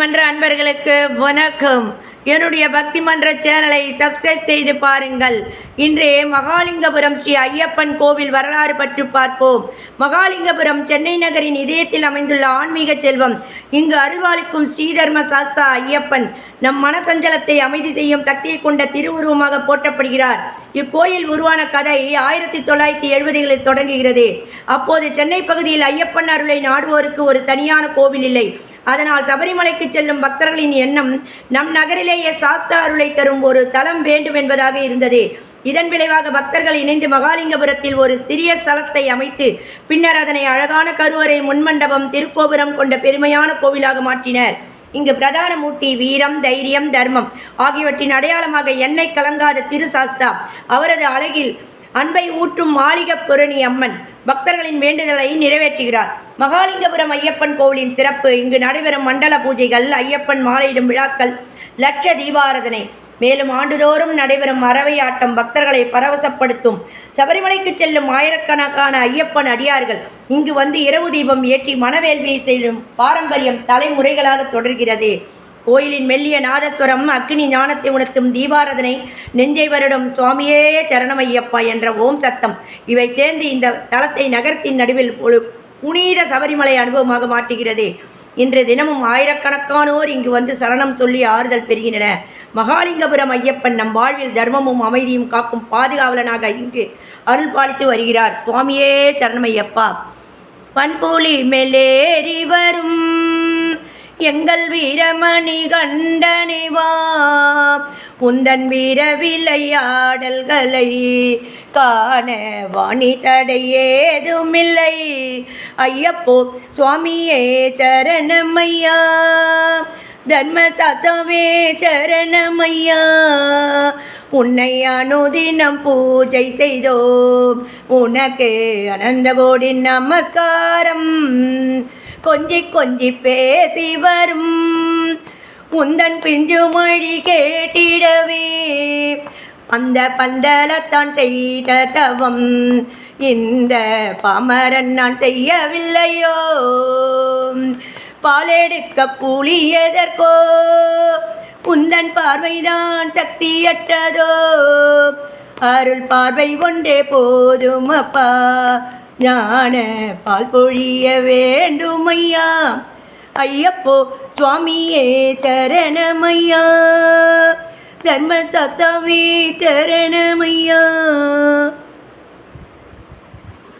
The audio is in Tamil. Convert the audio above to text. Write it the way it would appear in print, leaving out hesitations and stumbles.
மன்ற அன்பர்களுக்கு வணக்கம். என்னுடைய பக்தி மன்ற சேனலை சப்ஸ்கிரைப் செய்து பாருங்கள். இன்றே மகாலிங்கபுரம் ஸ்ரீ ஐயப்பன் கோவில் வரலாறு பற்றி பார்ப்போம். மகாலிங்கபுரம் சென்னை நகரின் இதயத்தில் அமைந்துள்ள ஆன்மீக செல்வம். இங்கு அருள்வாளிக்கும் ஸ்ரீதர்ம சாஸ்தா ஐயப்பன் நம் மனசஞ்சலத்தை அமைதி செய்யும் சக்தியை கொண்ட திருவுருவமாக போற்றப்படுகிறார். இக்கோயில் உருவான கதை 1970களில் தொடங்குகிறது. அப்போது சென்னை பகுதியில் ஐயப்பன் அருளை நாடுவோருக்கு ஒரு தனியான கோவில் இல்லை. அதனால் சபரிமலைக்கு செல்லும் பக்தர்களின் எண்ணம் நம் நகரிலேயே சாஸ்தா அருளை தரும் ஒரு தலம் வேண்டும் என்பதாக இருந்தது. இதன் விளைவாக பக்தர்கள் இணைந்து மகாலிங்கபுரத்தில் ஒரு சிறிய ஸ்தலத்தை அமைத்து பின்னர் அதனை அழகான கருவறை, முன்மண்டபம், திருக்கோபுரம் கொண்ட பெருமையான கோவிலாக மாற்றினர். இங்கு பிரதான மூர்த்தி வீரம், தைரியம், தர்மம் ஆகியவற்றின் அடையாளமாக எண்ணெய் கலங்காத திரு சாஸ்தா. அவரது அழகில் அன்பை ஊற்றும் மாளிகை புரணி அம்மன் பக்தர்களின் வேண்டுதலை நிறைவேற்றுகிறார். மகாலிங்கபுரம் ஐயப்பன் கோவிலின் சிறப்பு: இங்கு நடைபெறும் மண்டல பூஜைகள், ஐயப்பன் மாலையிடும் விழாக்கள், லட்ச தீபாராதனை, மேலும் ஆண்டுதோறும் நடைபெறும் அறவை ஆட்டம் பக்தர்களை பரவசப்படுத்தும். சபரிமலைக்கு செல்லும் ஆயிரக்கணக்கான ஐயப்பன் அடியார்கள் இங்கு வந்து இரவு தீபம் ஏற்றி மனவேள்வியை செய்யும் பாரம்பரியம் தலைமுறைகளாக தொடர்கிறது. கோயிலின் மெல்லிய நாதஸ்வரம், அக்னி ஞானத்தை உணர்த்தும் தீபாராதனை, நெஞ்சை வருடம் சுவாமியே சரணமையப்பா என்ற ஓம் சத்தம் இவை சேர்ந்து இந்த தலத்தை நகரத்தின் நடுவில் ஒரு புனித சபரிமலை அனுபவமாக மாற்றுகிறது. இன்று தினமும் ஆயிரக்கணக்கானோர் இங்கு வந்து சரணம் சொல்லி ஆறுதல் பெறுகின்றன. மகாலிங்கபுரம் ஐயப்பன் நம் வாழ்வில் தர்மமும் அமைதியும் காக்கும் பாதுகாவலனாக இங்கு அருள் பாலித்து வருகிறார். சுவாமியே சரணமையப்பா. பண்புலி மேலேறி வரும் எங்கள் வீரமணி கண்டனிவா, உந்தன் வீர விளையாடல்களை காண வாணி தடை ஏதுமில்லை. ஐயப்போ சுவாமியே சரணமையா, தர்ம சாஸ்தாவே சரணமையா. உன்னை அனுதினம் பூஜை செய்தோம், உனக்கு அனந்த கோடி நமஸ்காரம். கொஞ்சி கொஞ்சி பேசி வரும் உந்தன் பிஞ்சு மொழி கேட்டிடவே, அந்த பந்தலத்தான் செய்த தவம் இந்த பாமரன் நான் செய்யவில்லையோ. பாலெடுக்க புலி எதற்கோ, உந்தன் பார்வைதான் சக்தியற்றதோ. அருள் பார்வை ஒன்றே போதும் அப்பா, ஞான பால் பொழிய வேண்டுமையா. ஐயப்போ சுவாமியே சரணமையா, தர்ம சாஸ்தாவே சரணமையா.